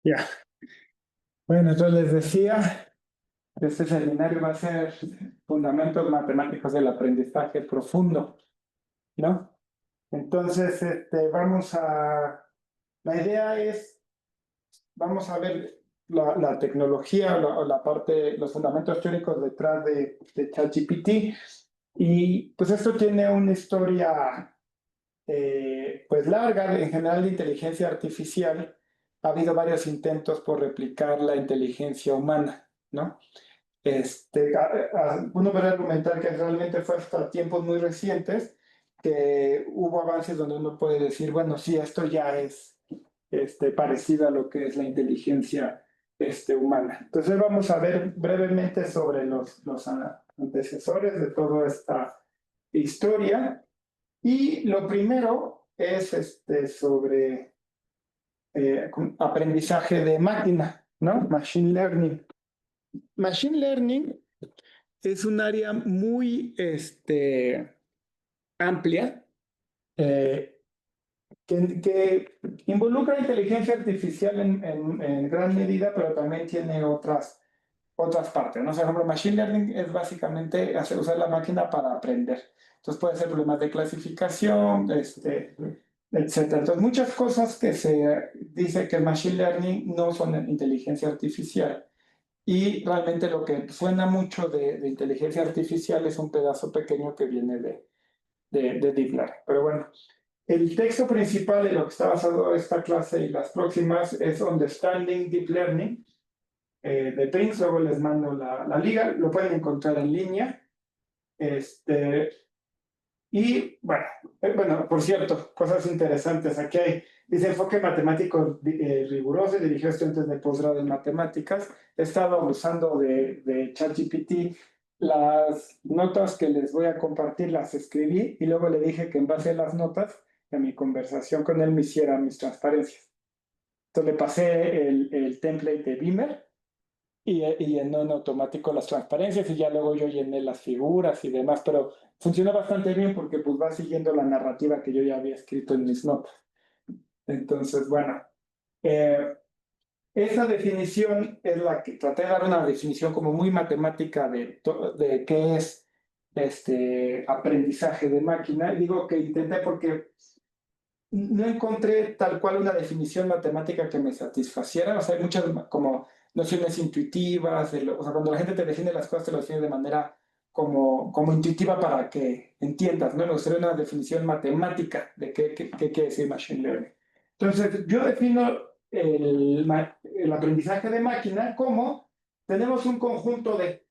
Ya. Bueno, entonces les decía, este seminario va a ser Fundamentos Matemáticos del Aprendizaje Profundo, ¿no? Entonces, la idea es, vamos a ver la tecnología o la parte, los fundamentos teóricos detrás de ChatGPT. Y pues esto tiene una historia pues larga, en general de inteligencia artificial. Ha habido varios intentos por replicar la inteligencia humana, ¿no? Uno puede argumentar que realmente fue hasta tiempos muy recientes que hubo avances donde uno puede decir, bueno, sí, esto ya es parecido a lo que es la inteligencia humana. Entonces vamos a ver brevemente sobre los antecesores de toda esta historia. Y lo primero es sobre aprendizaje de máquina, ¿no? Machine learning. Machine learning es un área muy amplia eh, que involucra inteligencia artificial en gran medida, pero también tiene otras partes, ¿no? O sea, por ejemplo, Machine Learning es básicamente usar la máquina para aprender. Entonces puede ser problemas de clasificación, etcétera. Entonces muchas cosas que se dice que el Machine Learning no son inteligencia artificial. Y realmente lo que suena mucho de inteligencia artificial es un pedazo pequeño que viene de Deep Learning. Pero bueno, el texto principal de lo que está basado esta clase y las próximas es Understanding Deep Learning de Prince. Luego les mando la liga, lo pueden encontrar en línea. Este, bueno, por cierto, cosas interesantes. Aquí dice enfoque matemático riguroso y dirigido a estudiantes de posgrado en matemáticas. He estado usando de ChatGPT. Las notas que les voy a compartir las escribí y luego le dije que en base a las notas de mi conversación con él me hiciera mis transparencias. Entonces le pasé el template de Beamer y llenó en automático las transparencias y ya luego yo llené las figuras y demás, pero funciona bastante bien porque pues va siguiendo la narrativa que yo ya había escrito en mis notas. Entonces, bueno, eh, esa definición es la que traté de dar una definición como muy matemática de qué es aprendizaje de máquina. Digo que intenté porque no encontré tal cual una definición matemática que me satisfaciera. O sea, hay muchas como nociones intuitivas. O sea, cuando la gente te define las cosas, te lo define de manera como intuitiva para que entiendas, ¿no? Me gustaría una definición matemática de qué quiere decir Machine Learning. Entonces, yo defino el aprendizaje de máquina como tenemos un conjunto de,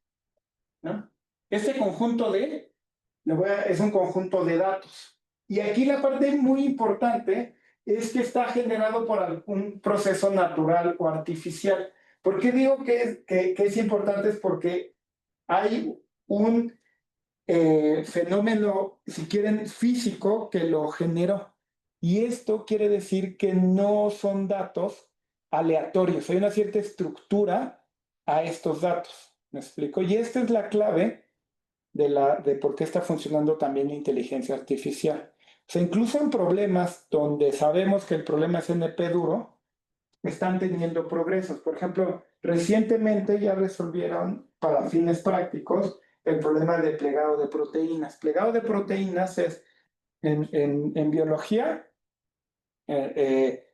¿no? Este conjunto de es un conjunto de datos. Y aquí la parte muy importante es que está generado por algún proceso natural o artificial. ¿Por qué digo que es importante? Es porque hay un fenómeno, si quieren, físico que lo generó. Y esto quiere decir que no son datos aleatorios, hay una cierta estructura a estos datos. ¿Me explico? Y esta es la clave de por qué está funcionando también la inteligencia artificial. O sea, incluso en problemas donde sabemos que el problema es NP duro, están teniendo progresos. Por ejemplo, recientemente ya resolvieron para fines prácticos el problema de plegado de proteínas. Plegado de proteínas es en biología, eh, eh,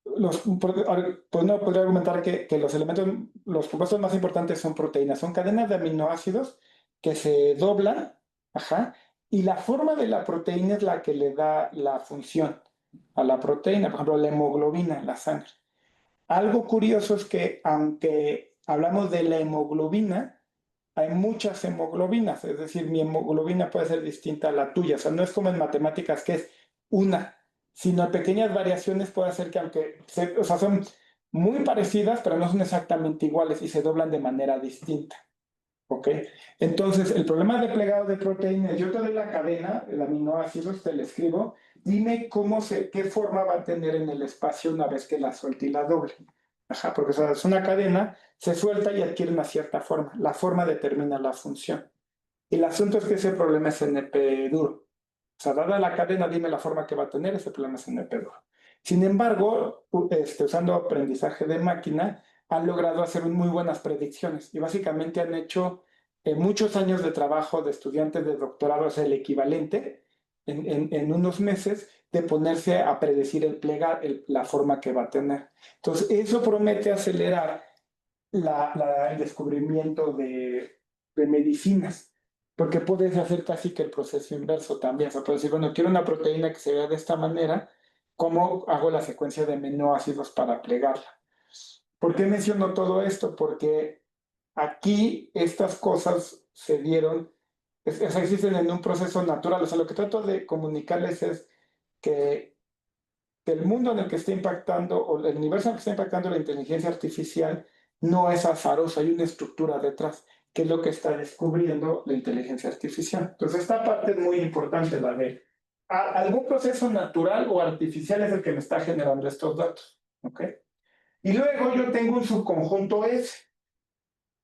pues no podría argumentar que los elementos, los compuestos más importantes son proteínas, son cadenas de aminoácidos que se doblan, ajá, y la forma de la proteína es la que le da la función a la proteína, por ejemplo, la hemoglobina en la sangre. Algo curioso es que aunque hablamos de la hemoglobina, hay muchas hemoglobinas, es decir, mi hemoglobina puede ser distinta a la tuya, o sea, no es como en matemáticas que es una, sino pequeñas variaciones puede hacer que o sea, son muy parecidas, pero no son exactamente iguales y se doblan de manera distinta. ¿Ok? Entonces, el problema de plegado de proteínas, yo te doy la cadena, el aminoácidos, te la escribo, dime qué forma va a tener en el espacio una vez que la suelte y la doble. Ajá, porque o sea, es una cadena, se suelta y adquiere una cierta forma. La forma determina la función. Y el asunto es que ese problema es NP duro. O sea, dada la cadena, dime la forma que va a tener, ese problema es NP duro. Sin embargo, usando aprendizaje de máquina, han logrado hacer muy buenas predicciones y básicamente han hecho muchos años de trabajo de estudiantes de doctorado, es el equivalente en unos meses de ponerse a predecir la forma que va a tener. Entonces, eso promete acelerar el descubrimiento de medicinas, porque puedes hacer casi que el proceso inverso también. O sea, puedes decir, bueno, quiero una proteína que se vea de esta manera, ¿cómo hago la secuencia de aminoácidos para plegarla? ¿Por qué menciono todo esto? Porque aquí estas cosas se dieron, existen en un proceso natural. O sea, lo que trato de comunicarles es que el mundo en el que está impactando, o el universo en el que está impactando la inteligencia artificial, no es azaroso, hay una estructura detrás, que es lo que está descubriendo la inteligencia artificial. Entonces, esta parte es muy importante, la de algún proceso natural o artificial es el que me está generando estos datos. ¿Ok? Y luego yo tengo un subconjunto S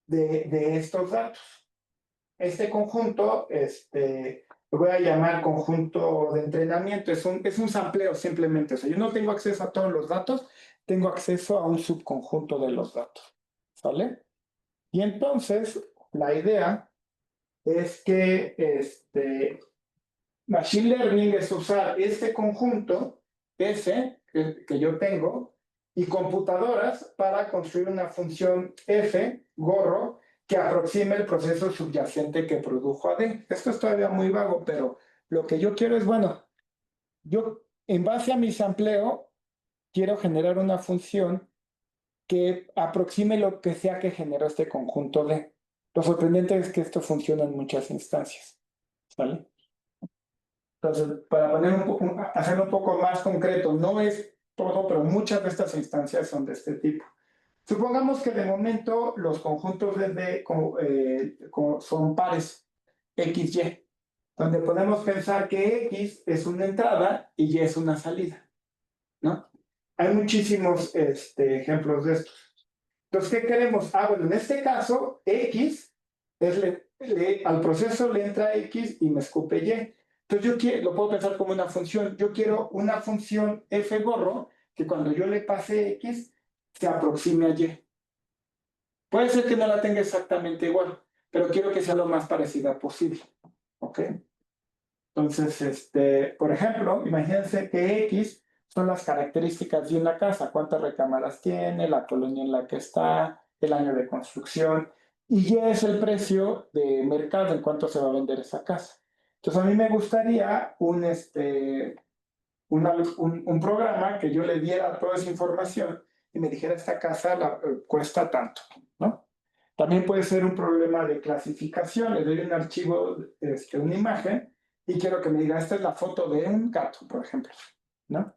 de estos datos. Este conjunto, lo voy a llamar conjunto de entrenamiento, es un sampleo simplemente. O sea, yo no tengo acceso a todos los datos, tengo acceso a un subconjunto de los datos. ¿Sale? Y entonces, la idea es que Machine Learning es usar este conjunto S que yo tengo y computadoras para construir una función F, gorro, que aproxime el proceso subyacente que produjo AD. Esto es todavía muy vago, pero lo que yo quiero es, bueno, yo en base a mi sampleo quiero generar una función que aproxime lo que sea que generó este conjunto D. Lo sorprendente es que esto funciona en muchas instancias. ¿Vale? Entonces, para hacerlo un poco más concreto, no es todo, pero muchas de estas instancias son de este tipo. Supongamos que de momento los conjuntos de D son pares XY, donde podemos pensar que X es una entrada y Y es una salida, ¿no? Hay muchísimos ejemplos de estos. Entonces, ¿qué queremos? Bueno, en este caso, X al proceso le entra X y me escupe Y. Entonces, lo puedo pensar como una función. Yo quiero una función F gorro que cuando yo le pase X se aproxime a Y. Puede ser que no la tenga exactamente igual, pero quiero que sea lo más parecida posible. ¿Ok? Entonces, por ejemplo, imagínense que X son las características de una casa, cuántas recámaras tiene, la colonia en la que está, el año de construcción, y Y es el precio de mercado en cuánto se va a vender esa casa. Entonces, a mí me gustaría un programa que yo le diera toda esa información y me dijera, esta casa cuesta tanto, ¿no? También puede ser un problema de clasificación. Le doy un archivo, una imagen, y quiero que me diga, esta es la foto de un gato, por ejemplo, ¿no?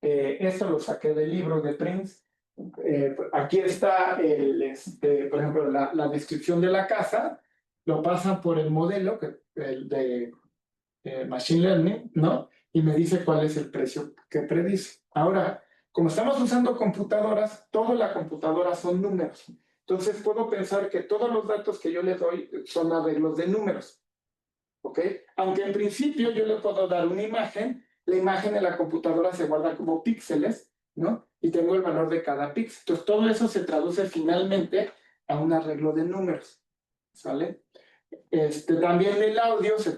Esto lo saqué del libro de Prince. Aquí está, por ejemplo, la descripción de la casa, lo pasan por el modelo, el de Machine Learning, ¿no? Y me dice cuál es el precio que predice. Ahora, como estamos usando computadoras, toda la computadora son números. Entonces puedo pensar que todos los datos que yo le doy son arreglos de números. ¿Ok? Aunque en principio yo le puedo dar una imagen, la imagen en la computadora se guarda como píxeles, ¿no? Y tengo el valor de cada píxel. Entonces todo eso se traduce finalmente a un arreglo de números. ¿Sale? También el audio se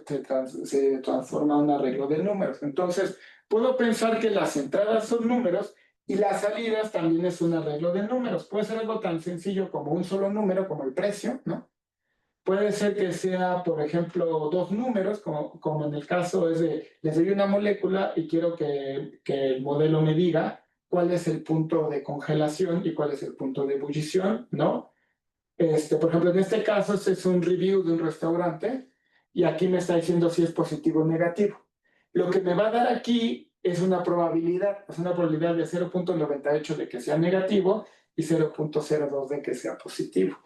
transforma en un arreglo de números. Entonces, puedo pensar que las entradas son números y las salidas también es un arreglo de números. Puede ser algo tan sencillo como un solo número, como el precio, ¿no? Puede ser que sea, por ejemplo, dos números, como en el caso es de, les doy una molécula y quiero que el modelo me diga cuál es el punto de congelación y cuál es el punto de ebullición, ¿no? Por ejemplo, en este caso, este es un review de un restaurante y aquí me está diciendo si es positivo o negativo. Lo que me va a dar aquí es una probabilidad de 0.98 de que sea negativo y 0.02 de que sea positivo.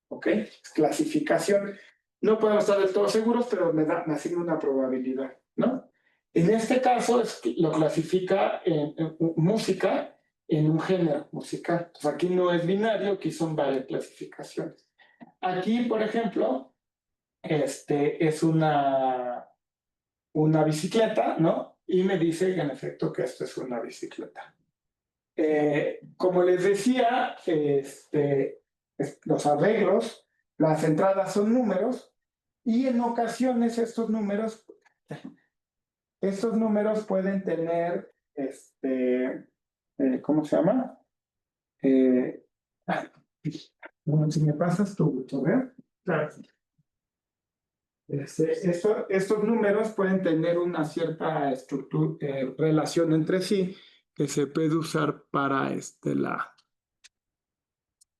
¿Ok? Clasificación. No podemos estar del todo seguros, pero me asigna una probabilidad, ¿no? En este caso, lo clasifica en música en un género musical. Entonces, aquí no es binario, aquí son varias clasificaciones. Aquí, por ejemplo, es una bicicleta, ¿no? y me dice en efecto que esto es una bicicleta. Como les decía, los arreglos, las entradas son números y en ocasiones estos números pueden tener, ¿cómo se llama? Bueno, si me pasas tu correo. Claro. Estos números pueden tener una cierta estructura, relación entre sí que se puede usar para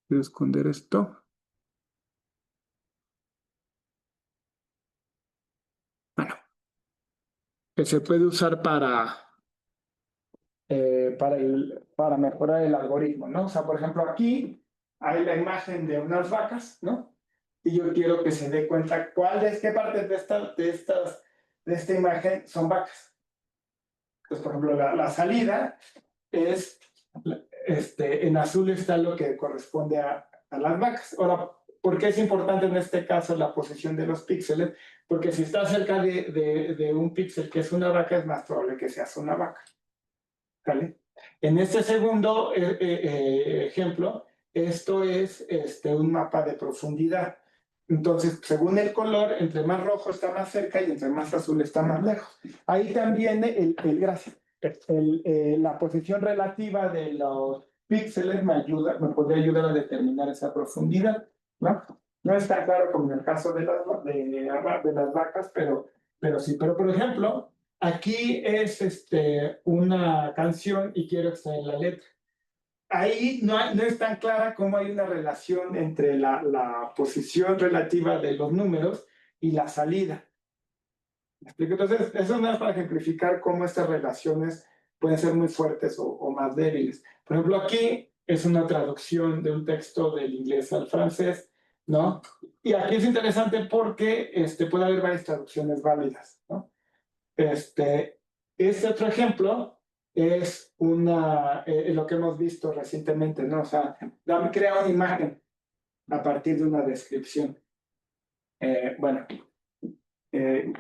Voy a esconder esto. Bueno, que se puede usar para mejorar el algoritmo, ¿no? O sea, por ejemplo, aquí hay la imagen de unas vacas, ¿no? Y yo quiero que se dé cuenta qué partes de esta imagen son vacas. Entonces, por ejemplo, la salida es, en azul está lo que corresponde a las vacas. Ahora, ¿por qué es importante en este caso la posición de los píxeles? Porque si está cerca de un píxel que es una vaca, es más probable que seas una vaca. ¿Vale? En este segundo ejemplo, esto es un mapa de profundidad. Entonces, según el color, entre más rojo está más cerca y entre más azul está más lejos. Ahí también la posición relativa de los píxeles me podría ayudar a determinar esa profundidad, ¿no? No es tan claro como en el caso de las vacas, pero sí. Pero, por ejemplo, aquí es una canción y quiero extraer la letra. Ahí no es tan clara cómo hay una relación entre la posición relativa de los números y la salida. ¿Me explico? Entonces, eso no es para ejemplificar cómo estas relaciones pueden ser muy fuertes o más débiles. Por ejemplo, aquí es una traducción de un texto del inglés al francés, ¿no? Y aquí es interesante porque puede haber varias traducciones válidas, ¿no? Este otro ejemplo es lo que hemos visto recientemente, ¿no? O sea, crea una imagen a partir de una descripción. Bueno,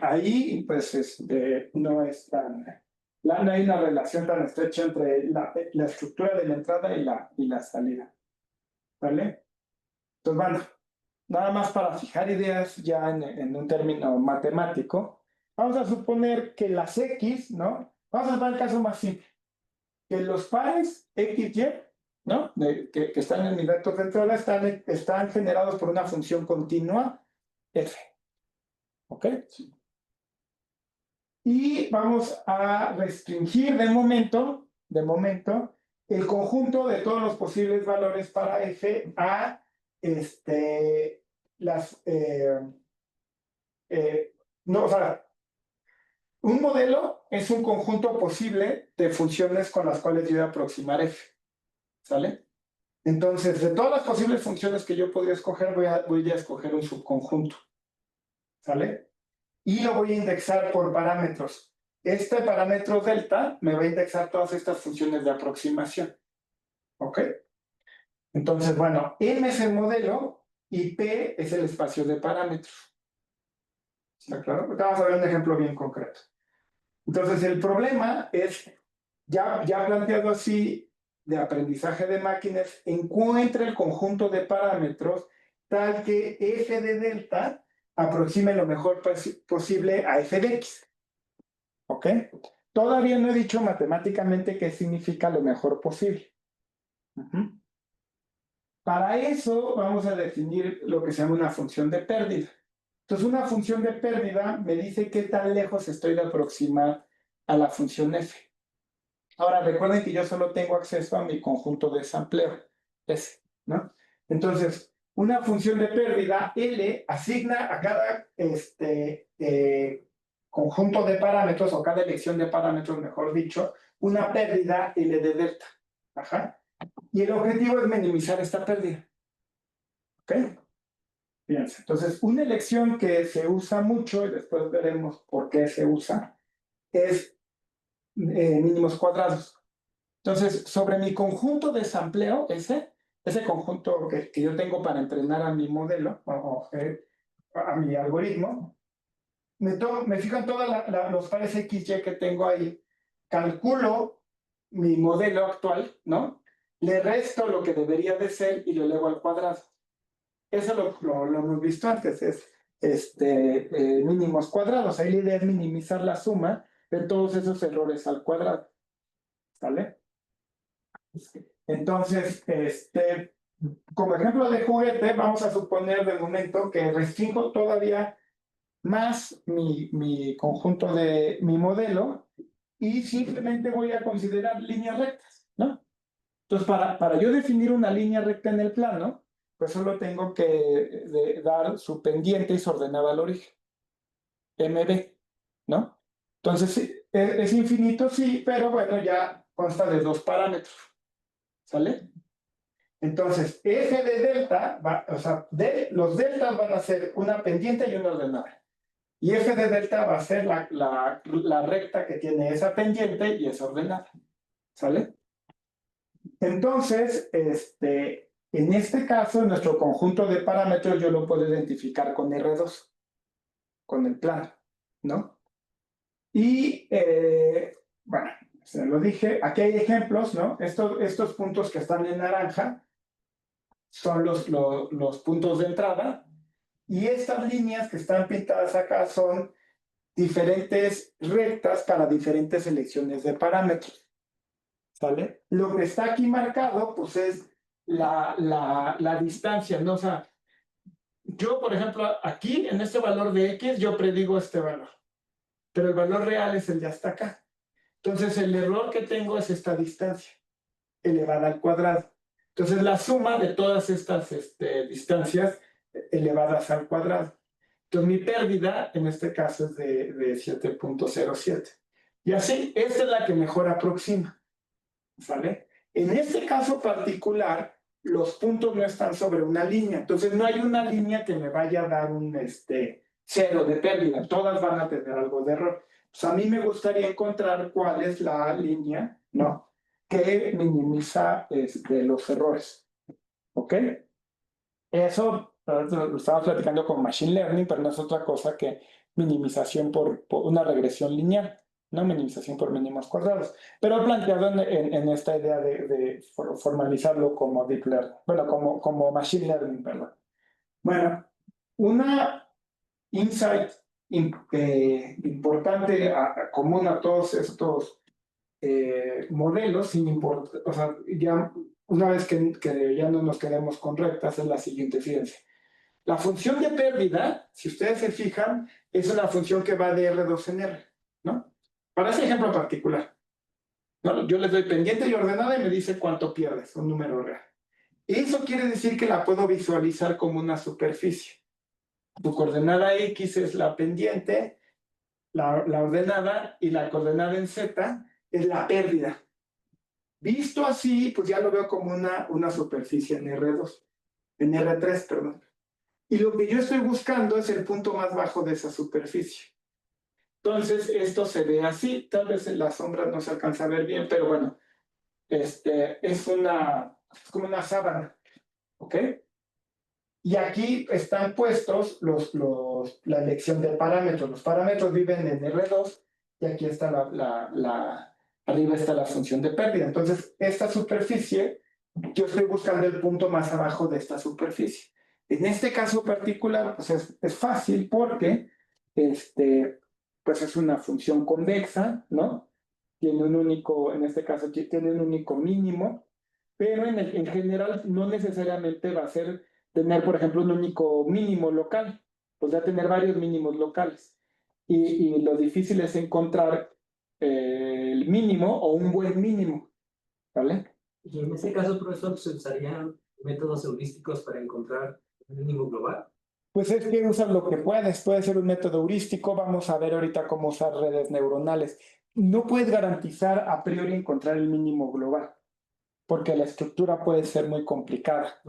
ahí pues no es no hay una relación tan estrecha entre la estructura de la entrada y la salida. ¿Vale? Entonces, bueno, nada más para fijar ideas ya en un término matemático, vamos a suponer que las X, ¿no? Vamos a dar el caso más simple, que los pares XY, ¿no? Que están en mi vector central están generados por una función continua F. ¿Ok? Y vamos a restringir de momento, el conjunto de todos los posibles valores para F a no, o sea, un modelo es un conjunto posible de funciones con las cuales yo voy a aproximar F. ¿Sale? Entonces, de todas las posibles funciones que yo podría escoger, voy a escoger un subconjunto. ¿Sale? Y lo voy a indexar por parámetros. Este parámetro delta me va a indexar todas estas funciones de aproximación. ¿Ok? Entonces, bueno, M es el modelo y P es el espacio de parámetros. ¿Está claro? Porque vamos a ver un ejemplo bien concreto. Entonces, el problema es, ya planteado así, de aprendizaje de máquinas, encuentra el conjunto de parámetros tal que f de delta aproxime lo mejor posible a f de x. ¿Ok? Todavía no he dicho matemáticamente qué significa lo mejor posible. Para eso vamos a definir lo que se llama una función de pérdida. Entonces, una función de pérdida me dice qué tan lejos estoy de aproximar a la función f. Ahora, recuerden que yo solo tengo acceso a mi conjunto de sampleo, S, ¿no? Entonces, una función de pérdida, L, asigna a cada conjunto de parámetros, o cada elección de parámetros, mejor dicho, una pérdida L de delta. Ajá. Y el objetivo es minimizar esta pérdida. ¿Ok? Fíjense. Entonces, una elección que se usa mucho, y después veremos por qué se usa, es mínimos cuadrados. Entonces, sobre mi conjunto de sampleo, ese conjunto que yo tengo para entrenar a mi modelo, a mi algoritmo, me fijo en todos los pares XY que tengo ahí, calculo mi modelo actual, ¿no? Le resto lo que debería de ser y lo elevo al cuadrado. Eso lo hemos visto antes, es mínimos cuadrados. Ahí la idea es minimizar la suma de todos esos errores al cuadrado. ¿Sale? Entonces, como ejemplo de juguete, vamos a suponer de momento que restringo todavía más mi conjunto de mi modelo y simplemente voy a considerar líneas rectas, ¿no? Entonces, para yo definir una línea recta en el plano, pues solo tengo que dar su pendiente y su ordenada al origen, MB, ¿no? Entonces, sí, es infinito, sí, pero bueno, ya consta de dos parámetros, ¿sale? Entonces, f de delta, o sea, los deltas van a ser una pendiente y una ordenada. Y f de delta va a ser la recta que tiene esa pendiente y esa ordenada, ¿sale? Entonces, en este caso, nuestro conjunto de parámetros yo lo puedo identificar con R2, con el plano, ¿no? Y, bueno, se lo dije, aquí hay ejemplos, ¿no? Estos puntos que están en naranja son los puntos de entrada, y estas líneas que están pintadas acá son diferentes rectas para diferentes selecciones de parámetros, ¿sale? Lo que está aquí marcado, pues es la distancia, ¿no? O sea, yo, por ejemplo, aquí, en este valor de X, yo predigo este valor, pero el valor real es el de hasta acá. Entonces, el error que tengo es esta distancia, elevada al cuadrado. Entonces, la suma de todas estas distancias elevadas al cuadrado. Entonces, mi pérdida, en este caso, es de 7.07. Y así, esta es la que mejor aproxima, ¿sale? En este caso particular, los puntos no están sobre una línea, entonces no hay una línea que me vaya a dar un cero de pérdida, todas van a tener algo de error. Pues a mí me gustaría encontrar cuál es la línea, ¿no? Que minimiza los errores, ¿ok? Eso lo estamos platicando con Machine Learning, pero no es otra cosa que minimización por una regresión lineal, no minimización por mínimos cuadrados. Pero planteado en esta idea de formalizarlo como Deep Learning, bueno, como Machine Learning, perdón. Bueno, una insight importante, común a todos estos modelos, sin importar, o sea, ya una vez que ya no nos quedemos con rectas, es la siguiente, fíjense. La función de pérdida, si ustedes se fijan, es una función que va de R2 en R, ¿no? Para ese ejemplo particular, ¿no? Yo les doy pendiente y ordenada y me dice cuánto pierdes, un número real. Eso quiere decir que la puedo visualizar como una superficie. Tu coordenada X es la pendiente, la ordenada, y la coordenada en Z es la pérdida. Visto así, pues ya lo veo como una superficie en R2, en R3, perdón. Y lo que yo estoy buscando es el punto más bajo de esa superficie. Entonces, esto se ve así. Tal vez en la sombra no se alcanza a ver bien, pero bueno, es como una sábana, ¿ok? Y aquí están puestos la elección de parámetros. Los parámetros viven en R2 y aquí está arriba está la función de pérdida. Entonces, esta superficie, yo estoy buscando el punto más abajo de esta superficie. En este caso particular, pues es fácil porque pues es una función convexa, ¿no? Tiene un único, en este caso, tiene un único mínimo, pero en general no necesariamente va a ser tener, por ejemplo, un único mínimo local, podría tener varios mínimos locales. Y lo difícil es encontrar el mínimo o un buen mínimo, ¿vale? Y en este caso, profesor, ¿se usarían métodos heurísticos para encontrar el mínimo global? Pues es que usas lo que puedes, puede ser un método heurístico, vamos a ver ahorita cómo usar redes neuronales. No puedes garantizar a priori encontrar el mínimo global, porque la estructura puede ser muy complicada,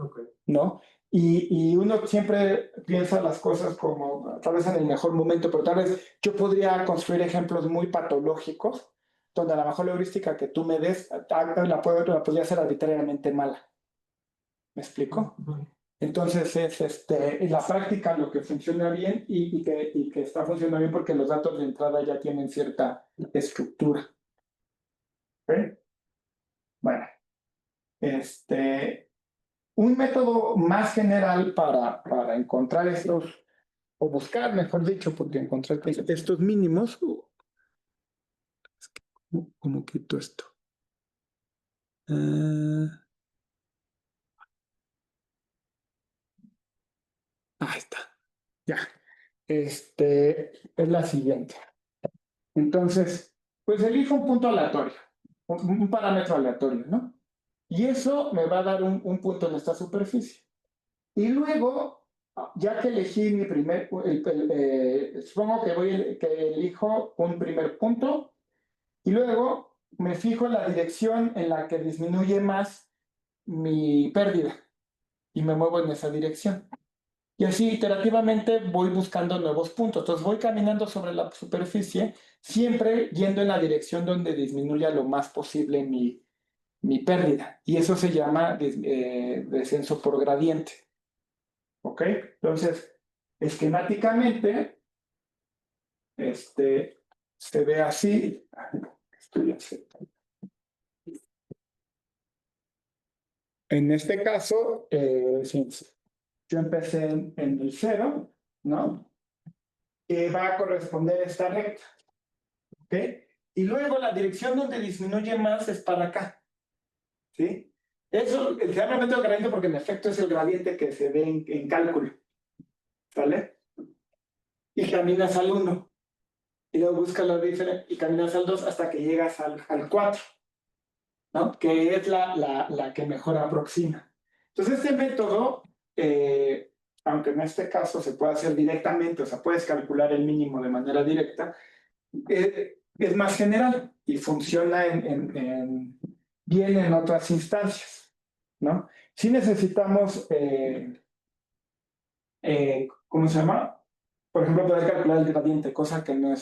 ¿no? Y uno siempre piensa las cosas como, tal vez en el mejor momento, pero tal vez yo podría construir ejemplos muy patológicos, donde a lo mejor la heurística que tú me des la podría ser arbitrariamente mala. ¿Me explico? Entonces es en la práctica lo que funciona bien y que está funcionando bien porque los datos de entrada ya tienen cierta estructura. ¿Ok? Bueno, un método más general para encontrar estos, o buscar, mejor dicho, porque encontrar estos mínimos, ¿cómo quito esto? Ahí está, ya. Es la siguiente. Entonces, pues elijo un punto aleatorio, un parámetro aleatorio, ¿no? Y eso me va a dar un punto en esta superficie. Y luego, ya que elegí mi primer, supongo que que elijo un primer punto y luego me fijo en la dirección en la que disminuye más mi pérdida y me muevo en esa dirección. Y así iterativamente voy buscando nuevos puntos. Entonces voy caminando sobre la superficie, siempre yendo en la dirección donde disminuya lo más posible mi pérdida. Y eso se llama descenso por gradiente. ¿Ok? Entonces, esquemáticamente, se ve así. En este caso, sí, yo empecé en el cero, ¿no? Que va a corresponder a esta recta. ¿Ok? Y luego la dirección donde disminuye más es para acá. ¿Sí? Eso se llama método gradiente porque en efecto es el gradiente que se ve en cálculo. ¿Vale? Y caminas al 1. Y luego buscas la diferencia y caminas al 2 hasta que llegas al 4, ¿no? Que es la que mejor aproxima. Entonces, este método, aunque en este caso se puede hacer directamente, o sea, puedes calcular el mínimo de manera directa, es más general y funciona bien en otras instancias, ¿no? Si necesitamos, ¿cómo se llama? Por ejemplo, poder calcular el gradiente, cosa que no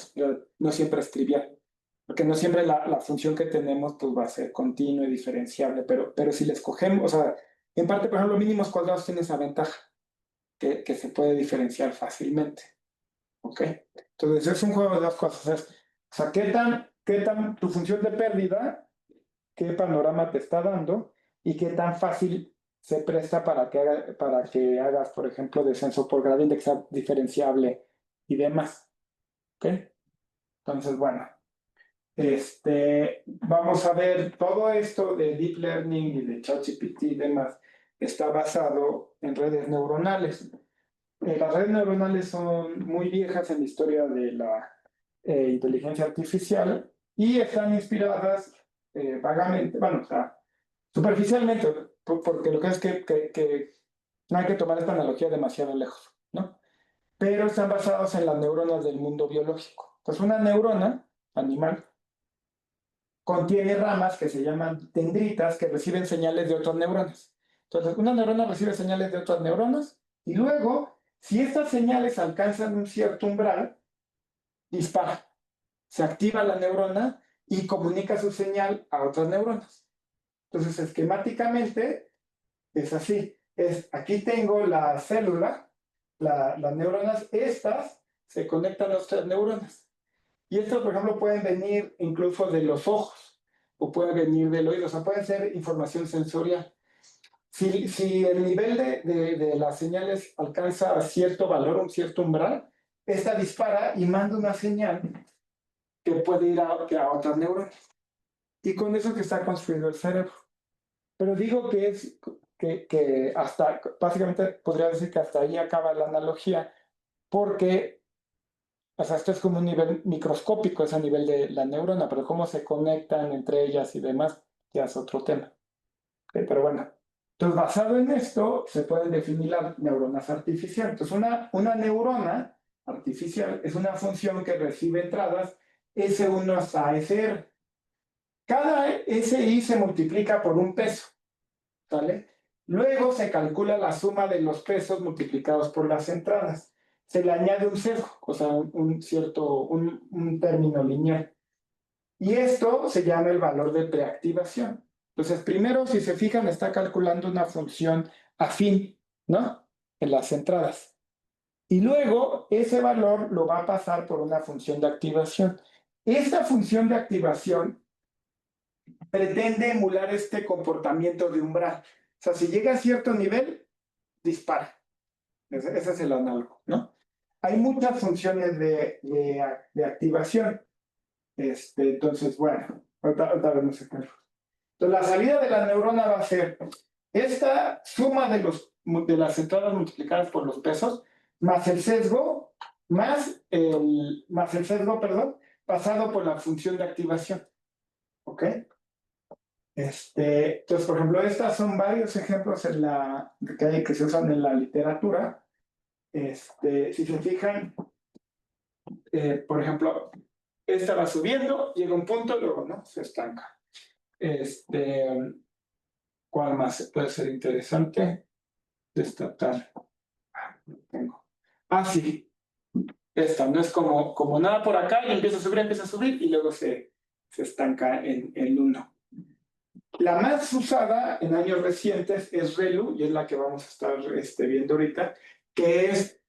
siempre es trivial, porque no siempre la función que tenemos pues, va a ser continua y diferenciable, pero si la escogemos, o sea, en parte, por ejemplo, mínimos cuadrados tiene esa ventaja, que se puede diferenciar fácilmente, ¿ok? Entonces es un juego de dos cosas, o sea, qué tan tu función de pérdida, qué panorama te está dando y qué tan fácil se presta para que hagas, por ejemplo, descenso por gradiente que sea diferenciable y demás. ¿Ok? Entonces, bueno, vamos a ver todo esto de Deep Learning y de ChatGPT y demás. Está basado en redes neuronales. Las redes neuronales son muy viejas en la historia de la inteligencia artificial y están inspiradas vagamente, bueno, o sea, superficialmente, porque lo que es que no hay que tomar esta analogía demasiado lejos, ¿no? Pero están basados en las neuronas del mundo biológico. Entonces, una neurona animal contiene ramas que se llaman dendritas que reciben señales de otras neuronas. Entonces, una neurona recibe señales de otras neuronas y luego, si estas señales alcanzan un cierto umbral, dispara. Se activa la neurona y comunica su señal a otras neuronas. Entonces, esquemáticamente es así. Aquí tengo la célula, las neuronas, estas se conectan a otras neuronas. Y estas, por ejemplo, pueden venir incluso de los ojos o pueden venir del oído, o sea, pueden ser información sensorial. Si el nivel de las señales alcanza cierto valor, un cierto umbral, esta dispara y manda una señal que puede ir a otras neuronas. Y con eso que está construido el cerebro. Pero digo que es que hasta, básicamente podría decir que hasta ahí acaba la analogía, porque, o sea, esto es como un nivel microscópico, es a nivel de la neurona, pero cómo se conectan entre ellas y demás, ya es otro tema. Pero bueno, entonces basado en esto, se pueden definir las neuronas artificiales. Entonces, una neurona artificial es una función que recibe entradas S1 hasta SR. Cada SI se multiplica por un peso, ¿vale? Luego se calcula la suma de los pesos multiplicados por las entradas. Se le añade un sesgo, o sea, un término lineal. Y esto se llama el valor de preactivación. Entonces, primero, si se fijan, está calculando una función afín. ¿no? En las entradas. Y luego ese valor lo va a pasar por una función de activación. Esta función de activación pretende emular este comportamiento de umbral. O sea, si llega a cierto nivel, dispara. Ese es el análogo, ¿no? Hay muchas funciones de activación. Entonces, bueno, ahorita vemos el ejemplo. Entonces, la salida de la neurona va a ser esta suma de las entradas multiplicadas por los pesos, más el sesgo, más el sesgo, perdón, pasado por la función de activación. ¿Ok? Entonces, por ejemplo, estos son varios ejemplos que se usan en la literatura. Si se fijan, por ejemplo, esta va subiendo, llega un punto, luego no, se estanca. ¿Cuál más puede ser interesante? Destacar. No tengo. Sí. Esta no es como nada por acá y empieza a subir y luego se estanca en 1. La más usada en años recientes es ReLU, y es la que vamos a estar viendo ahorita, que es,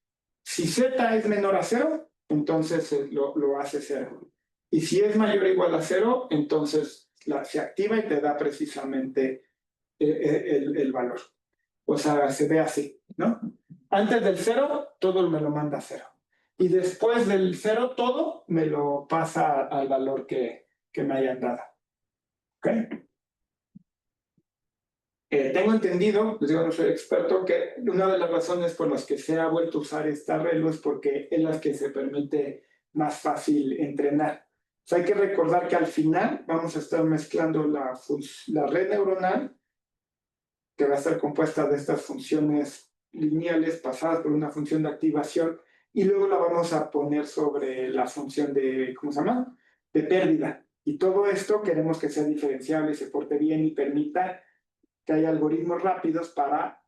si Z es menor a 0, entonces lo hace 0. Y si es mayor o igual a 0, entonces se activa y te da precisamente el valor. O sea, se ve así, ¿no? Antes del 0, todo me lo manda a 0. Y después del 0, todo me lo pasa al valor que me hayan dado. ¿Ok? Tengo entendido, pues yo no soy experto, que una de las razones por las que se ha vuelto a usar esta regla es porque es la que se permite más fácil entrenar. O sea, hay que recordar que al final vamos a estar mezclando la red neuronal, que va a estar compuesta de estas funciones lineales pasadas por una función de activación, y luego la vamos a poner sobre la función de, ¿cómo se llama? De pérdida. Y todo esto queremos que sea diferenciable, se porte bien y permita que haya algoritmos rápidos para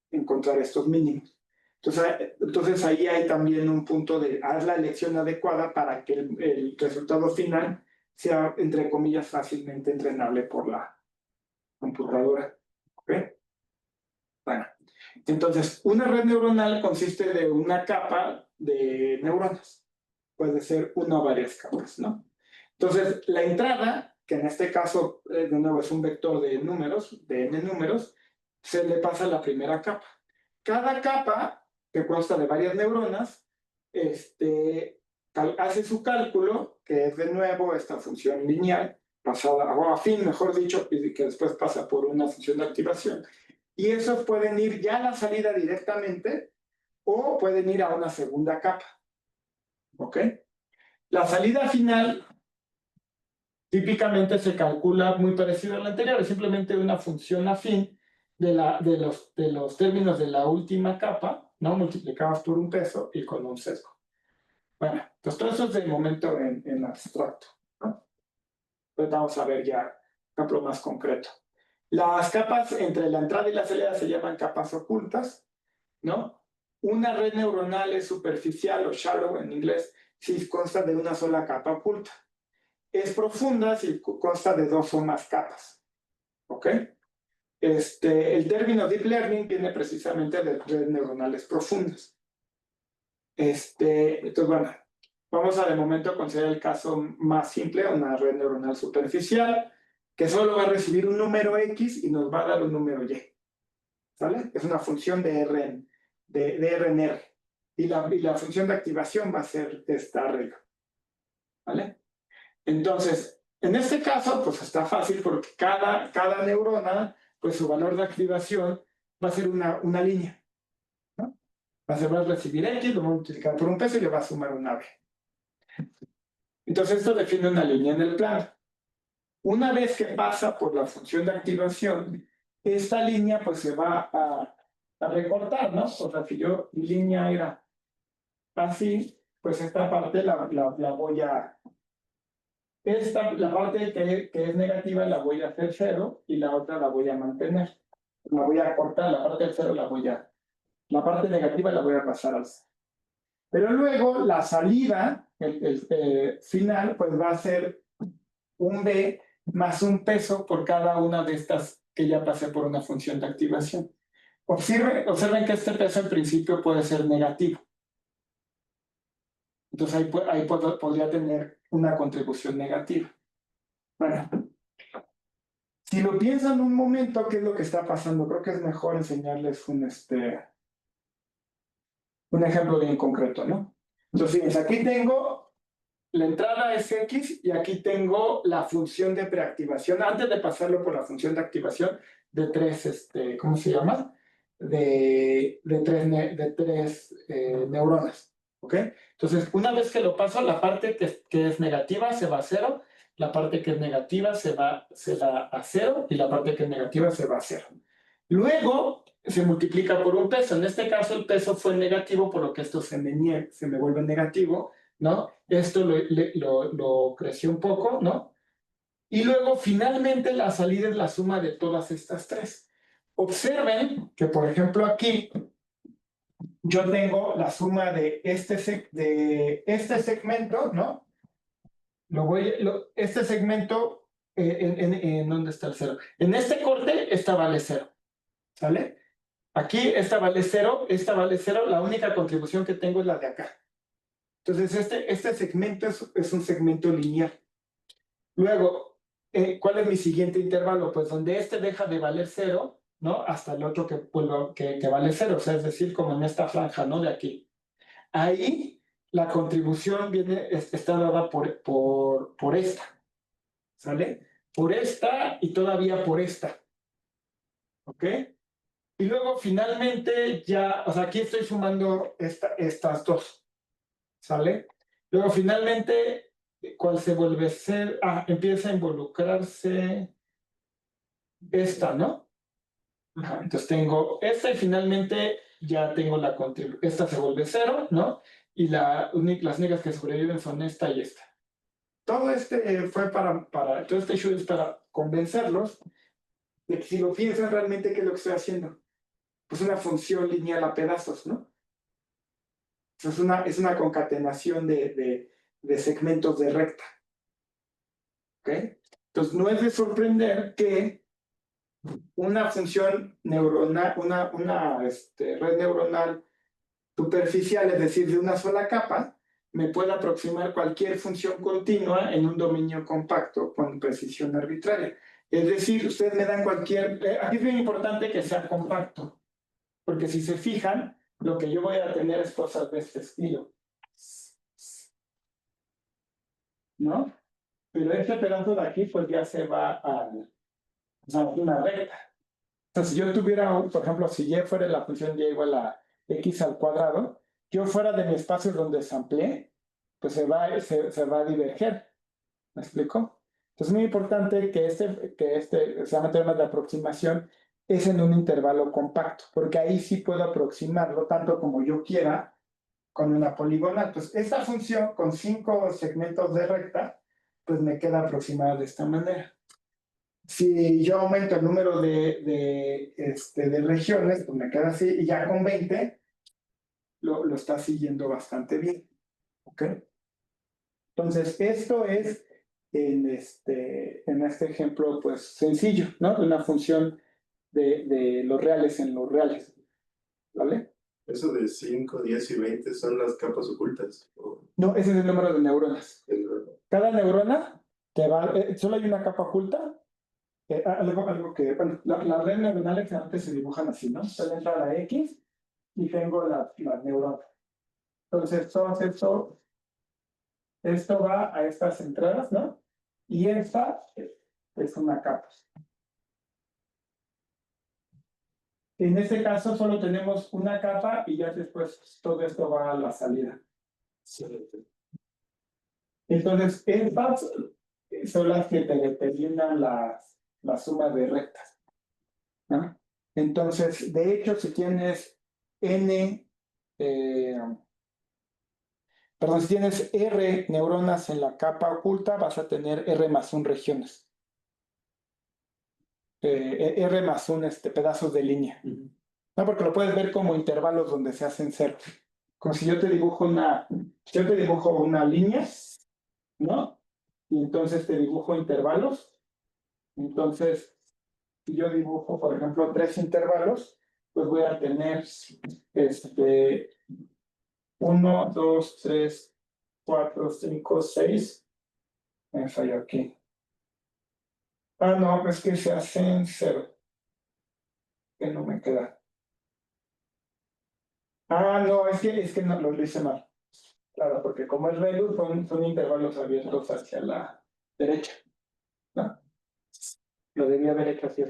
encontrar estos mínimos. Entonces ahí hay también un punto de haz la elección adecuada para que el resultado final sea, entre comillas, fácilmente entrenable por la computadora. ¿Okay? Bueno, entonces una red neuronal consiste de una capa de neuronas. Puede ser una o varias capas, ¿no? Entonces, la entrada, que en este caso, de nuevo, es un vector de números, de n números, se le pasa a la primera capa. Cada capa, que consta de varias neuronas, hace su cálculo, que es de nuevo esta función lineal, pasada o afín, mejor dicho, y que después pasa por una función de activación. Y esos pueden ir ya a la salida directamente o pueden ir a una segunda capa. ¿Ok? La salida final típicamente se calcula muy parecido a la anterior, es simplemente una función afín de los términos de la última capa, ¿no? Multiplicados por un peso y con un sesgo. Bueno, pues todo eso es de momento en abstracto, ¿no? Pues vamos a ver ya un ejemplo más concreto. Las capas entre la entrada y la salida se llaman capas ocultas, ¿no? Una red neuronal es superficial o shallow en inglés si consta de una sola capa oculta. Es profunda si consta de 2 o más capas. ¿Ok? El término deep learning viene precisamente de redes neuronales profundas. Entonces, bueno, vamos a de momento considerar el caso más simple, una red neuronal superficial, que solo va a recibir un número X y nos va a dar un número Y. ¿Sale? Es una función de RNR. Y la función de activación va a ser esta regla. ¿Vale? Entonces, en este caso, pues está fácil porque cada neurona, pues su valor de activación va a ser una línea, ¿no? Va a recibir X, lo va a multiplicar por un peso y le va a sumar una B. Entonces, esto define una línea en el plano. Una vez que pasa por la función de activación, esta línea pues se va a recortar, ¿no? O sea, si mi línea era así, pues esta parte la voy a la parte que es negativa la voy a hacer 0 y la otra la voy a mantener. La voy a cortar, la parte del 0 la parte negativa la voy a pasar al 0. Pero luego la salida, el final, pues va a ser un B más un peso por cada una de estas que ya pasé por una función de activación. Observen que este peso en principio puede ser negativo. Entonces ahí podría tener una contribución negativa. Bueno, si lo piensan un momento, ¿qué es lo que está pasando? Creo que es mejor enseñarles un ejemplo bien concreto, ¿no? Entonces, fíjense, aquí tengo la entrada es X y aquí tengo la función de preactivación, antes de pasarlo por la función de activación de tres, ¿cómo se llama? De tres neuronas, ¿ok? Entonces, una vez que lo paso, la parte que es negativa se va a cero, la parte que es negativa se va a cero y la parte que es negativa se va a cero. Luego se multiplica por un peso. En este caso, el peso fue negativo, por lo que esto se me vuelve negativo, ¿no? Esto lo creció un poco, ¿no? Y luego, finalmente, la salida es la suma de todas estas tres. Observen que, por ejemplo, aquí yo tengo la suma de este segmento, ¿no? Este segmento, ¿en dónde está el cero? En este corte, esta vale cero, ¿sale? Aquí esta vale cero, la única contribución que tengo es la de acá. Entonces, este segmento es un segmento lineal. Luego, ¿cuál es mi siguiente intervalo? Pues donde este deja de valer cero, ¿no? Hasta el otro que vale cero, o sea, es decir, como en esta franja, ¿no? De aquí. Ahí la contribución está dada por esta, ¿sale? Por esta y todavía por esta, ¿ok? Y luego finalmente ya, o sea, aquí estoy sumando estas dos, ¿sale? Luego finalmente, ¿cuál se vuelve a ser? Empieza a involucrarse esta, ¿no? Ajá, entonces tengo esta y finalmente ya tengo la contribución. Esta se vuelve cero, ¿no? Y las únicas que sobreviven son esta y esta. Todo fue todo este show es para convencerlos de que si lo piensan realmente, ¿qué es lo que estoy haciendo? Pues una función lineal a pedazos, ¿no? Es una concatenación de segmentos de recta. ¿Ok? Entonces, no es de sorprender que una función neuronal, una red neuronal superficial, es decir, de una sola capa, me pueda aproximar cualquier función continua en un dominio compacto con precisión arbitraria. Es decir, ustedes me dan aquí es bien importante que sea compacto, porque si se fijan, lo que yo voy a tener es cosas de este estilo, ¿no? Pero este pedazo de aquí, pues ya se va a una recta. Entonces, si yo tuviera, por ejemplo, si y fuera la función y igual a x al cuadrado, yo fuera de mi espacio donde samplé, pues se va a diverger. ¿Me explico? Entonces, es muy importante que se llama teorema de aproximación, es en un intervalo compacto, porque ahí sí puedo aproximarlo tanto como yo quiera con una poligonal. Entonces, esta función con 5 segmentos de recta, pues me queda aproximada de esta manera. Si yo aumento el número de regiones, pues me queda así, y ya con 20 lo está siguiendo bastante bien. ¿Ok? Entonces, esto es en este ejemplo, pues sencillo, ¿no? De una función de los reales en los reales. ¿Vale? Eso de 5, 10 y 20 son las capas ocultas. No, ese es el número de neuronas. Cada neurona solo hay una capa oculta. Algo que, bueno, las redes neuronales antes se dibujan así, ¿no? Está la entrada X y tengo las neuronas. Entonces, esto va a estas entradas, ¿no? Y esta es una capa. En este caso solo tenemos una capa y ya después todo esto va a la salida. Entonces, estas son las que te determinan la suma de rectas, ¿no? Entonces, de hecho, si tienes si tienes R neuronas en la capa oculta, vas a tener R más 1 regiones. R más 1 pedazos de línea. No, porque lo puedes ver como intervalos donde se hacen cero. Como si yo te dibujo una línea, ¿no? Y entonces te dibujo intervalos. Entonces, si yo dibujo, por ejemplo, 3 intervalos, pues voy a tener 1, 2, 3, 4, 5, 6. Me falló aquí. Ah, no, es que se hacen 0. Que no me queda. Ah, no, es que no, lo hice mal. Claro, porque como es ReLU, son intervalos abiertos hacia la derecha, ¿no? Lo debía haber hecho así.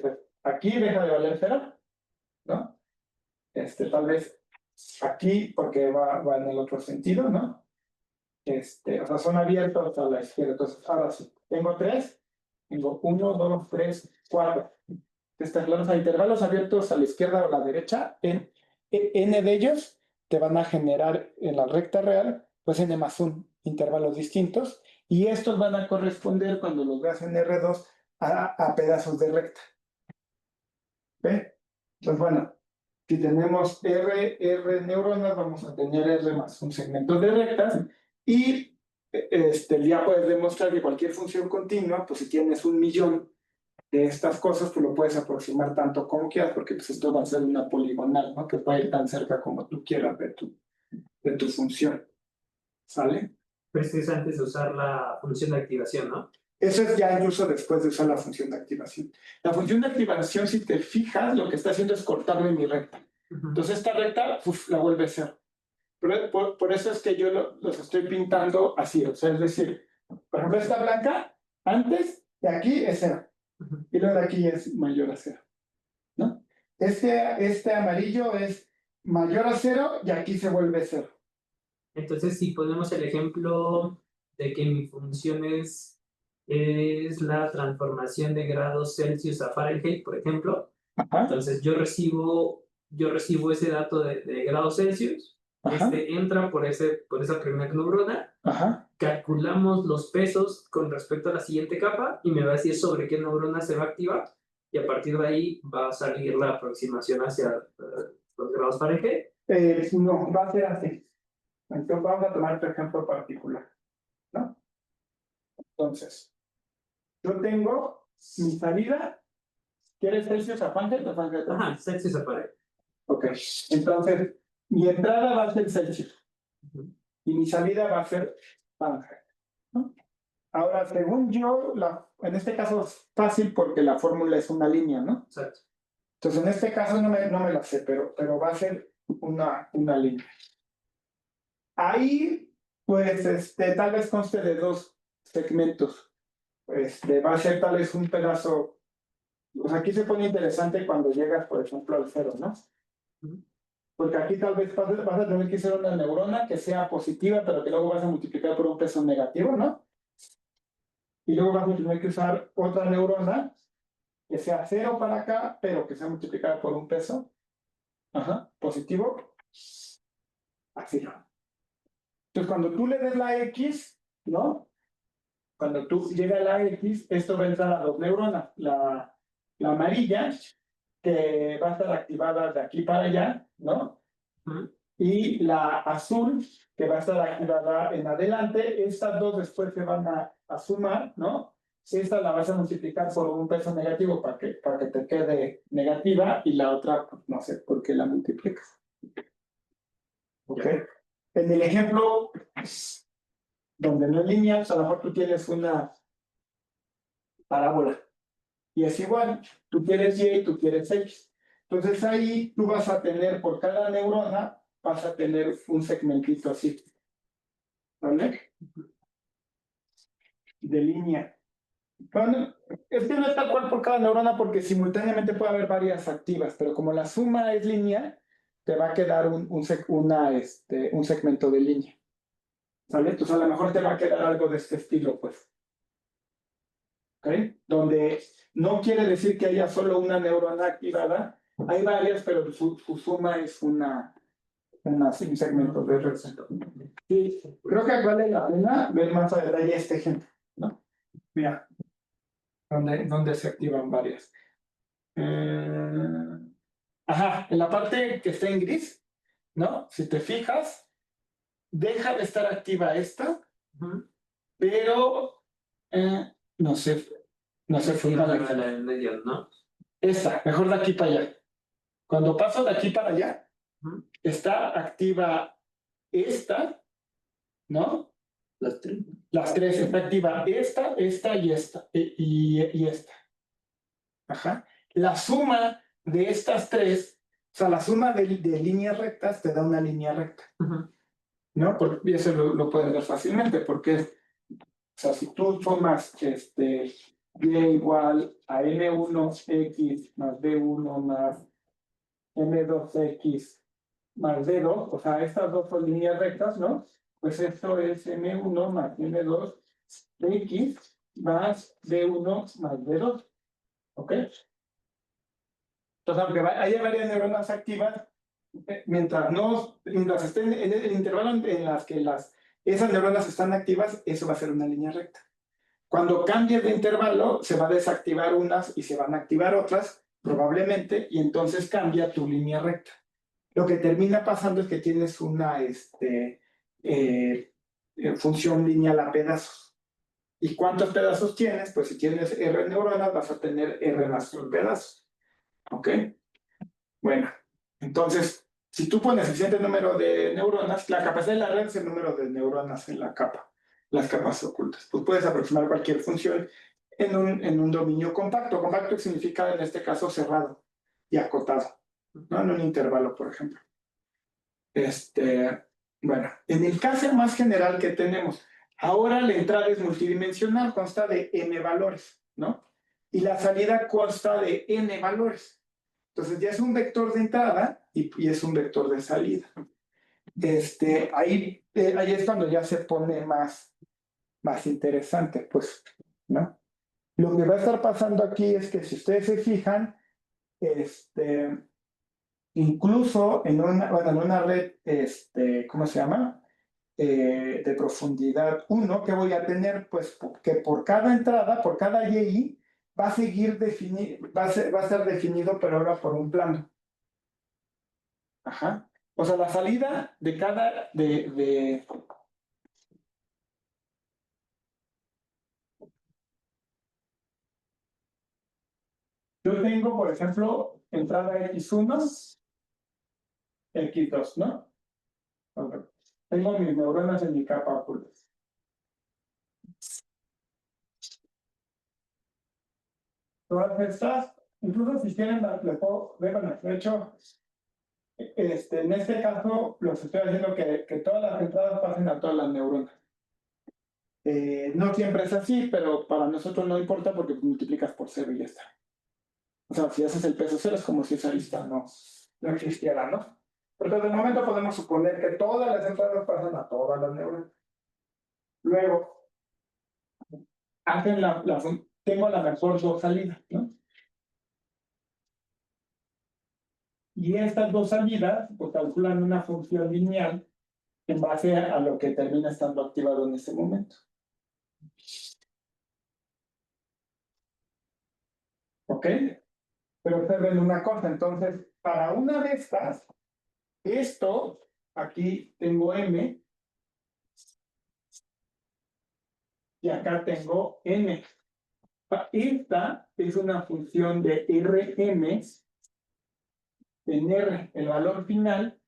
Aquí deja de valer 0, ¿no? Tal vez aquí, porque va en el otro sentido, ¿no? O sea, son abiertos a la izquierda. Entonces, ahora sí, tengo 3, tengo 1, 2, 3, 4. Los intervalos abiertos a la izquierda o a la derecha, n de ellos te van a generar en la recta real, pues n más 1, intervalos distintos, y estos van a corresponder cuando los veas en R2 a pedazos de recta. ¿Ve? Pues bueno, si tenemos R neuronas, vamos a tener R más un segmento de rectas, y ya puedes demostrar que cualquier función continua, pues si tienes 1.000.000 de estas cosas, pues lo puedes aproximar tanto como quieras, porque pues esto va a ser una poligonal, ¿no? Que puede ir tan cerca como tú quieras de tu función. ¿Sale? Pero esto es antes de usar la función de activación, ¿no? Eso es ya incluso después de usar la función de activación. La función de activación, si te fijas, lo que está haciendo es cortarme mi recta. Entonces esta recta, la vuelve a ser. Por eso es que yo los estoy pintando así. O sea, es decir, por ejemplo, esta blanca, antes de aquí es 0. Y luego de aquí es mayor a 0, ¿no? Este amarillo es mayor a 0 y aquí se vuelve 0. Entonces, si ponemos el ejemplo de que mi función es la transformación de grados Celsius a Fahrenheit, por ejemplo, Ajá, entonces yo recibo ese dato de grados Celsius, ajá, entra por esa primera neurona, ajá. calculamos los pesos con respecto a la siguiente capa y me va a decir sobre qué neurona se va a activar, y a partir de ahí va a salir la aproximación hacia los grados Fahrenheit. No, va a ser así. Entonces vamos a tomar este ejemplo particular, ¿no? Entonces, yo tengo mi salida. ¿Quieres Celsius a Fahrenheit o Fahrenheit? Ajá, Celsius a Fahrenheit. Ok, entonces, mi entrada va a ser Celsius y mi salida va a ser Fahrenheit, ¿no? Ahora, según yo, en este caso es fácil porque la fórmula es una línea, ¿no? Exacto. Entonces, en este caso no me la sé, pero va a ser una línea. Ahí, pues, tal vez conste de 2 segmentos. Va a ser tal vez un pedazo. Pues aquí se pone interesante cuando llegas, por ejemplo, al 0, ¿no? Porque aquí tal vez vas a tener que hacer una neurona que sea positiva, pero que luego vas a multiplicar por un peso negativo, ¿no? Y luego vas a tener que usar otra neurona que sea 0 para acá, pero que sea multiplicada por un peso positivo. Así. Entonces, cuando tú le des la X, ¿no? Cuando tú llega la X, esto va a entrar a 2 neuronas. La amarilla, que va a estar activada de aquí para allá, ¿no? Y la azul, que va a estar activada en adelante. Estas dos después se van a sumar, ¿no? Esta la vas a multiplicar por un peso negativo para que te quede negativa, y la otra, pues, no sé por qué la multiplicas. ¿Ok? En el ejemplo donde no es lineal, a lo mejor tú tienes una parábola. Y es igual, tú quieres Y y tú quieres X. Entonces ahí tú vas a tener, por cada neurona, vas a tener un segmentito así. ¿Vale? De línea. Bueno, es que no es tal cual por cada neurona porque simultáneamente puede haber varias activas, pero como la suma es lineal, te va a quedar un segmento de línea. ¿Sale? Entonces a lo mejor te va a quedar algo de este estilo, pues. ¿Ok? Donde no quiere decir que haya solo una neurona activada, hay varias, pero su suma es un segmento de receptor. Sí, creo que vale la pena ver más a detalle este ejemplo, ¿no? Mira, donde se activan varias. Ajá, en la parte que está en gris, ¿no? Si te fijas, deja de estar activa esta, pero no sé, funda la del medio, ¿no? esta, mejor de aquí para allá. Cuando paso de aquí para allá, Ujú. está activa esta, ¿no? Las tres. Las tres, está activa esta y esta, y esta. Ajá. La suma de estas tres, o sea, la suma de líneas rectas te da una línea recta, Ujú. ¿no? Y eso lo puedes ver fácilmente, porque, o sea, si tú sumas y igual a m1x más b1 más m2x más d2, o sea, estas dos son líneas rectas, ¿no? Pues esto es m1 más m2x más d1 más d2, ¿ok? Entonces, aunque haya varias neuronas activas, mientras estén en el intervalo en las que esas neuronas están activas, eso va a ser una línea recta. Cuando cambies de intervalo, se va a desactivar unas y se van a activar otras, probablemente, y entonces cambia tu línea recta. Lo que termina pasando es que tienes una función lineal a pedazos. ¿Y cuántos pedazos tienes? Pues si tienes R neuronas, vas a tener R más 1 pedazos. ¿Ok? Bueno, entonces, si tú pones el suficiente número de neuronas, la capacidad de la red es el número de neuronas en la capa, las capas ocultas. Pues puedes aproximar cualquier función en un dominio compacto. Compacto significa, en este caso, cerrado y acotado, ¿no? En un intervalo, por ejemplo. Bueno, en el caso más general que tenemos, ahora la entrada es multidimensional, consta de n valores, ¿no? Y la salida consta de n valores. Entonces ya es un vector de entrada y es un vector de salida. Ahí es cuando ya se pone más interesante, pues, ¿no? Lo que va a estar pasando aquí es que si ustedes se fijan, incluso en una red, ¿cómo se llama? De profundidad 1, que voy a tener, pues, que por cada entrada, por cada YI, va a seguir va a ser definido, pero ahora por un plano. Ajá. O sea, la salida de cada, Yo tengo, por ejemplo, entrada X1, X2, ¿no? Okay. Tengo mis neuronas en mi capa oculta. Todas estas, incluso si quieren, les puedo ver, bueno, de hecho, en este caso, los estoy haciendo que todas las entradas pasen a todas las neuronas. No siempre es así, pero para nosotros no importa porque multiplicas por 0 y ya está. O sea, si haces el peso 0 es como si esa lista no existiera, ¿no? Pero de momento podemos suponer que todas las entradas pasan a todas las neuronas. Luego, hacen tengo la mejor dos salidas, ¿no? Y estas dos salidas, pues calculan una función lineal en base a lo que termina estando activado en ese momento. ¿Ok? Pero observen una cosa, entonces, para una de estas, esto, aquí tengo M, y acá tengo N. Esta es una función de Rm en R. El valor final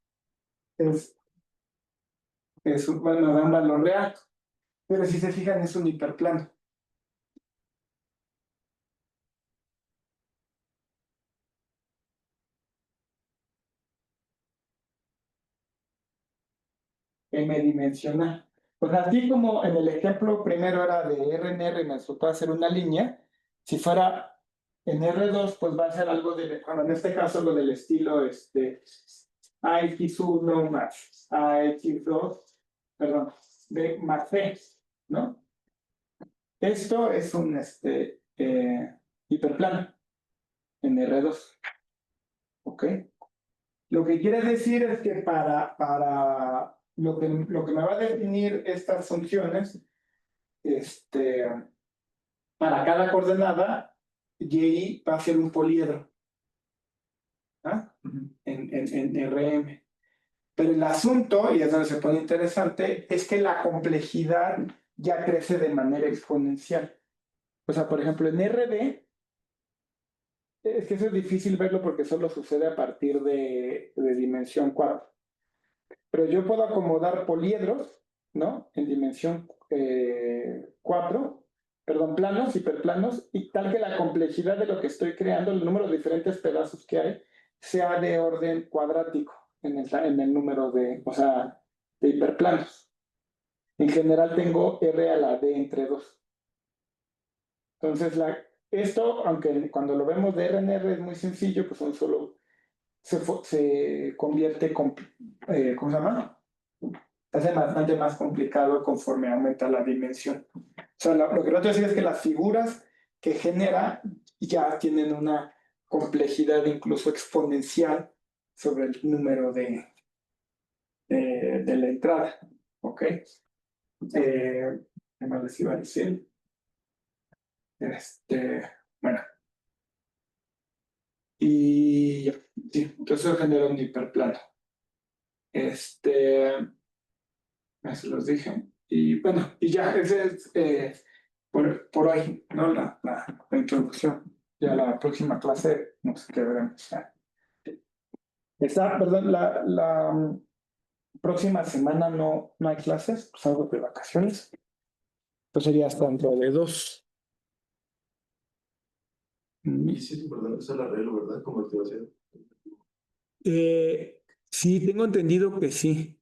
bueno, da un valor real. Pero si se fijan, es un hiperplano. M-dimensional. Pues así como en el ejemplo primero era de R en R, me resultó hacer una línea, si fuera en R2, pues va a ser algo bueno, en este caso lo del estilo AX1 más AX2, perdón, B más C, ¿no? Esto es un hiperplano en R2, ¿ok? Lo que quiere decir es que para lo que me va a definir estas funciones, para cada coordenada, Y va a ser un poliedro, ¿ah? En RM. Pero el asunto, y es donde se pone interesante, es que la complejidad ya crece de manera exponencial. O sea, por ejemplo, en RD, es que eso es difícil verlo porque solo sucede a partir de dimensión 4. Pero yo puedo acomodar poliedros, ¿no? En dimensión 4, perdón, planos, hiperplanos, y tal que la complejidad de lo que estoy creando, el número de diferentes pedazos que hay, sea de orden cuadrático en el número de, o sea, de hiperplanos. En general tengo R a la D entre 2. Entonces, esto, aunque cuando lo vemos de R en R es muy sencillo, pues se convierte, ¿cómo se llama? Se hace bastante más complicado conforme aumenta la dimensión. O sea, lo que trato de decir es que las figuras que genera ya tienen una complejidad incluso exponencial sobre el número de la entrada. ¿Ok? ¿Qué más les iba a decir? Bueno, y ya, sí, entonces eso genera un hiperplano. Eso los dije. Y bueno, y ya, ese es por hoy, ¿no? La introducción. Ya la próxima clase, no sé qué veremos. Perdón, la próxima semana no hay clases, pues algo de vacaciones. Pues sería hasta dentro de 2. Y sí es importante usar la regla, ¿verdad? Como activación. Sí, tengo entendido que sí.